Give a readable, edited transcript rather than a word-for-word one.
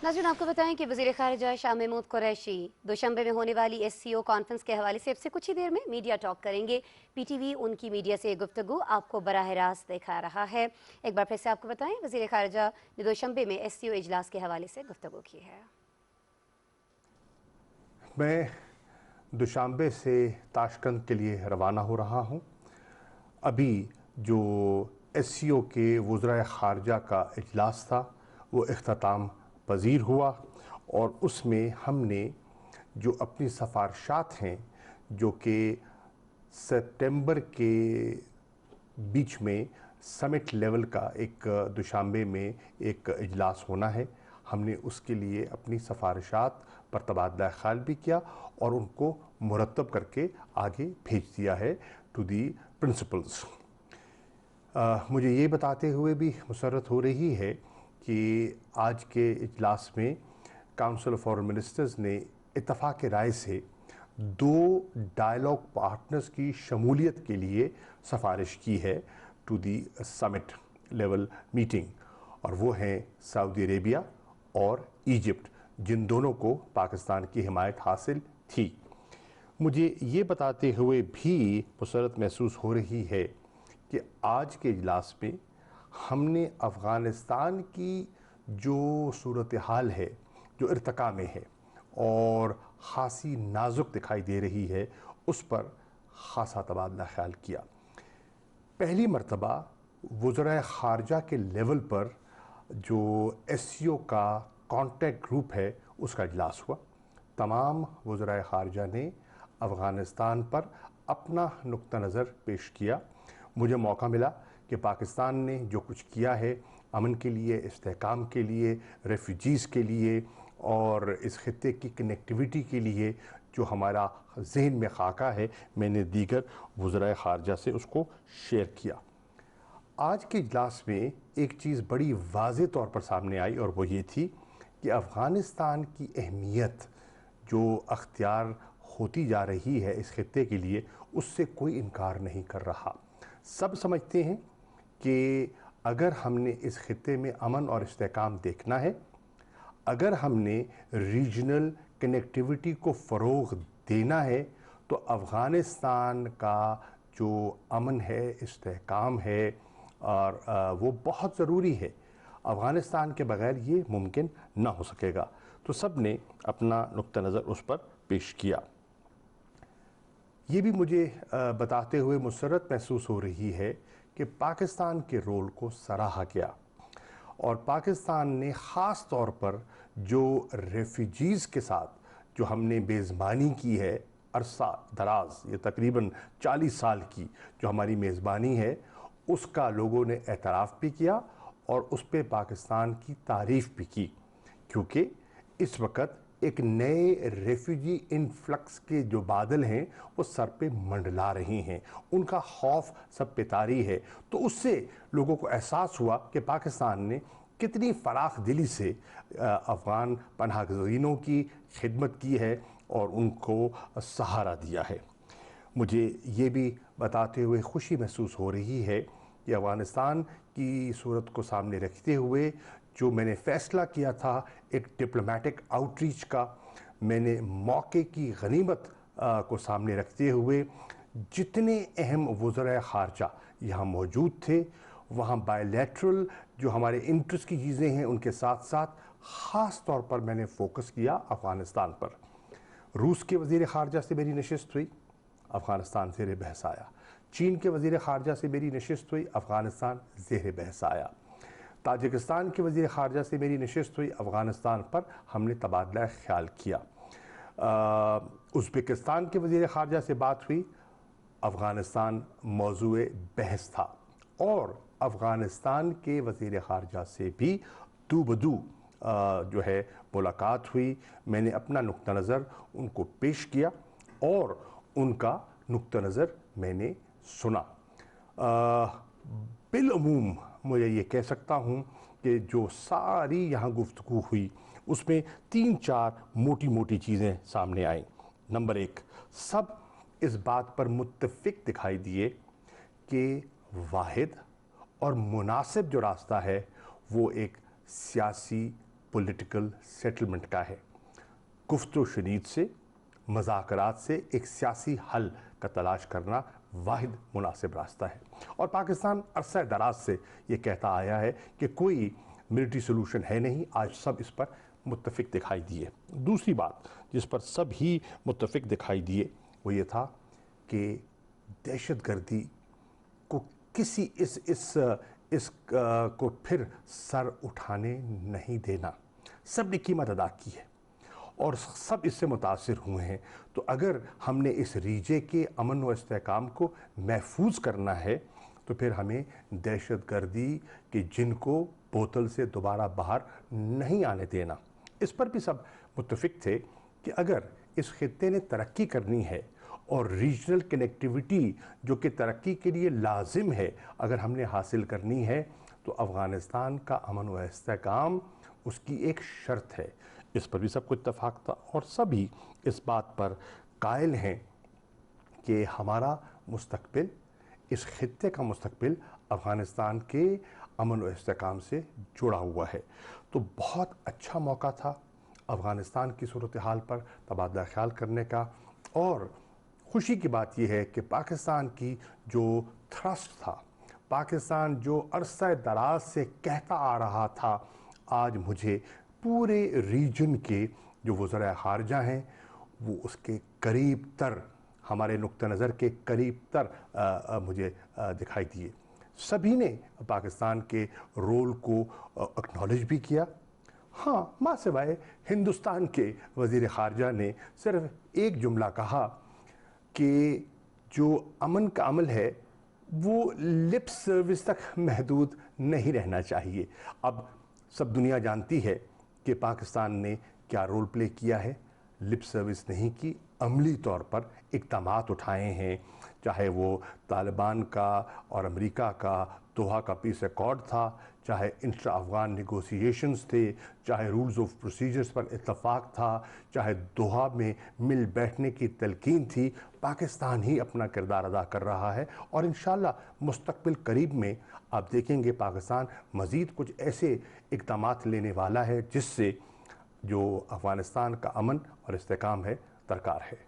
नाज़रीन, आपको बताएं कि वज़ीर ख़ारिजा शाह महमूद कुरैशी दोशंबे में होने वाली SCO कॉन्फ्रेंस के हवाले से अब से कुछ ही देर में मीडिया टॉक करेंगे। PTV उनकी मीडिया से गुफ्तगू आपको बराह रास्त दिखा रहा है। एक बार फिर से आपको बताएं, वज़ीर ख़ारिजा ने दोशंबे में SCO इजलास के हवाले से गुफ्तगू की है। मैं दुशांबे से ताशकंद के लिए रवाना हो रहा हूँ। अभी जो SCO के वज़राए ख़ारिजा का इजलास था वो इख्तिताम पज़ीर हुआ और उसमें हमने जो अपनी सिफ़ारिशात हैं जो कि सितंबर के बीच में समिट लेवल का एक दुशांबे में एक इजलास होना है, हमने उसके लिए अपनी सिफ़ारिशात पर तबादला ख्याल भी किया और उनको मुरतब करके आगे भेज दिया है टू दी प्रिंसिपल्स। मुझे ये बताते हुए भी मुसर्रत हो रही है कि आज के इजलास में काउंसिल ऑफ फॉरेन मिनिस्टर्स ने इत्तफ़ाक़ राय से 2 डायलॉग पार्टनर्स की शमूलियत के लिए सिफारिश की है to the summit level meeting, और वो हैं सऊदी अरेबिया और इजिप्ट, जिन दोनों को पाकिस्तान की हिमायत हासिल थी। मुझे ये बताते हुए भी मुसर्रत महसूस हो रही है कि आज के इजलास में हमने अफ़गानिस्तान की जो सूरत हाल है, जो इर्तिका में है और ख़ासी नाजुक दिखाई दे रही है, उस पर ख़ासा तबादला ख्याल किया। पहली मरतबा वज़राए ख़ारिजा के लेवल पर जो SCO का कॉन्टेक्ट ग्रुप है उसका इजलास हुआ। तमाम वज़राए ख़ारिजा ने अफ़गानिस्तान पर अपना नुक्ता नज़र पेश किया। मुझे मौका मिला कि पाकिस्तान ने जो कुछ किया है अमन के लिए, इस्तेहकाम के लिए, रेफ्यूजीज़ के लिए और इस खित्ते की कनेक्टिविटी के लिए जो हमारा जहन में खाका है, मैंने दीगर वज़राए ख़ारिजा से उसको शेयर किया। आज के इजलास में एक चीज़ बड़ी वाज़ेह तौर पर सामने आई और वो ये थी कि अफ़गानिस्तान की अहमियत जो अख्तियार होती जा रही है इस खित्ते के लिए, उससे कोई इनकार नहीं कर रहा। सब समझते हैं कि अगर हमने इस खित्ते में अमन और इस्तेहकाम देखना है, अगर हमने रीजनल कनेक्टिविटी को फ़रोग़ देना है, तो अफ़गानिस्तान का जो अमन है, इस्तेहकाम है और वो बहुत ज़रूरी है। अफ़गानिस्तान के बग़ैर ये मुमकिन ना हो सकेगा। तो सब ने अपना नुक्ता नज़र उस पर पेश किया। ये भी मुझे बताते हुए मुसर्रत महसूस हो रही है कि पाकिस्तान के रोल को सराहा गया और पाकिस्तान ने ख़ास तौर पर जो रेफ्यूजीज़ के साथ जो हमने मेज़बानी की है अरसा दराज, ये तकरीबन 40 साल की जो हमारी मेज़बानी है, उसका लोगों ने एतराफ़ भी किया और उस पर पाकिस्तान की तारीफ़ भी की, क्योंकि इस वक्त एक नए रेफ्यूजी इनफ्लक्स के जो बादल हैं वो सर पे मंडला रही हैं, उनका खौफ सब पे तारी है। तो उससे लोगों को एहसास हुआ कि पाकिस्तान ने कितनी फराख दिली से अफ़गान पनाहगज़ीनों की खिदमत की है और उनको सहारा दिया है। मुझे ये भी बताते हुए खुशी महसूस हो रही है कि अफ़गानिस्तान की सूरत को सामने रखते हुए जो मैंने फ़ैसला किया था एक डिप्लोमेटिक आउटरीच का, मैंने मौके की गनीमत को सामने रखते हुए जितने अहम वज़राए ख़ारिजा यहाँ मौजूद थे, वहाँ बायलैटरल जो हमारे इंटरेस्ट की चीज़ें हैं उनके साथ साथ ख़ास तौर पर मैंने फ़ोकस किया अफ़गानिस्तान पर। रूस के वज़ीर ख़ारिजा से मेरी नशिस्त हुई, अफ़गानिस्तान ज़ेर बहस आया। चीन के वज़ीर ख़ारिजा से मेरी नशिस्त हुई, अफ़गानिस्तान ज़ेर बहस आया। ताजिकिस्तान के वज़ीर ख़ारिजा से मेरी नशिस्त हुई, अफ़गानिस्तान पर हमने तबादला ख्याल किया। उज़्बेकिस्तान के वज़ीर ख़ारिजा से बात हुई, अफ़गानिस्तान मौज़ूए बहस था और अफ़गानिस्तान के वज़ीर ख़ारिजा से भी दू बदू जो है मुलाकात हुई। मैंने अपना नुक्ता नज़र उनको पेश किया और उनका नुक्ता नज़र मैंने सुना। बिलअमूम मुझे ये कह सकता हूँ कि जो सारी यहाँ गुफ्तगू हुई उसमें 3-4 मोटी मोटी चीज़ें सामने आईं। नंबर 1, सब इस बात पर मुत्तफ़िक दिखाई दिए कि वाहिद और मुनासिब जो रास्ता है वो एक सियासी पॉलिटिकल सेटलमेंट का है। गुफ्तो शनीद से, मज़ाकरात से एक सियासी हल का तलाश करना वाहिद मुनासिब रास्ता है। और पाकिस्तान अरसा दराज से ये कहता आया है कि कोई मिलिट्री सोल्यूशन है नहीं। आज सब इस पर मुत्तफिक दिखाई दिए। दूसरी बात जिस पर सब ही मुत्तफिक दिखाई दिए वो ये था कि दहशतगर्दी को किसी इस को फिर सर उठाने नहीं देना। सब ने कीमत अदा की है और सब इससे मुतासिर हुए हैं। तो अगर हमने इस रीजे के अमन व इस्तेहकाम को महफूज करना है तो फिर हमें दहशतगर्दी के जिन को बोतल से दोबारा बाहर नहीं आने देना। इस पर भी सब मुत्तफिक थे कि अगर इस खित्ते ने तरक्की करनी है और रीजनल कनेक्टिविटी जो कि तरक्की के लिए लाजिम है अगर हमने हासिल करनी है तो अफ़गानिस्तान का अमन व इस्तेहकाम उसकी एक शर्त है। इस पर भी सबको इत्तफाक था और सभी इस बात पर कायल हैं कि हमारा मुस्तकबिल, इस खित्ते का मुस्तकबिल अफ़गानिस्तान के अमन व इस्तेहकाम से जुड़ा हुआ है। तो बहुत अच्छा मौका था अफ़गानिस्तान की सूरत हाल पर तबादला ख्याल करने का। और खुशी की बात यह है कि पाकिस्तान की जो थ्रस्ट था, पाकिस्तान जो अरसा दराज से कहता आ रहा था, आज मुझे पूरे रीजन के जो वज़रा ख़ारजा हैं वो उसके करीब तर, हमारे नुक्ता नज़र के करीब तर मुझे दिखाई दिए। सभी ने पाकिस्तान के रोल को एक्नॉलेज भी किया। हाँ, माँ सिवाय हिंदुस्तान के वज़ीर ख़ारजा ने सिर्फ एक जुमला कहा कि जो अमन का अमल है वो लिप सर्विस तक महदूद नहीं रहना चाहिए। अब सब दुनिया जानती है कि पाकिस्तान ने क्या रोल प्ले किया है। लिप सर्विस नहीं की, अमली तौर पर इक़दामात उठाए हैं, चाहे वो तालिबान का और अमेरिका का दोहा का पीस एकॉर्ड था, चाहे इंट्रा अफ़गान नेगोशिएशंस थे, चाहे रूल्स ऑफ प्रोसीजर्स पर इत्तफाक था, चाहे दोहा में मिल बैठने की तलकीन थी। पाकिस्तान ही अपना किरदार अदा कर रहा है और इंशाअल्लाह मुस्तक़बिल करीब में आप देखेंगे पाकिस्तान मज़ीद कुछ ऐसे इक़दामात लेने वाला है जिससे जो अफ़गानिस्तान का अमन और इस्तेहकाम है दरकार है।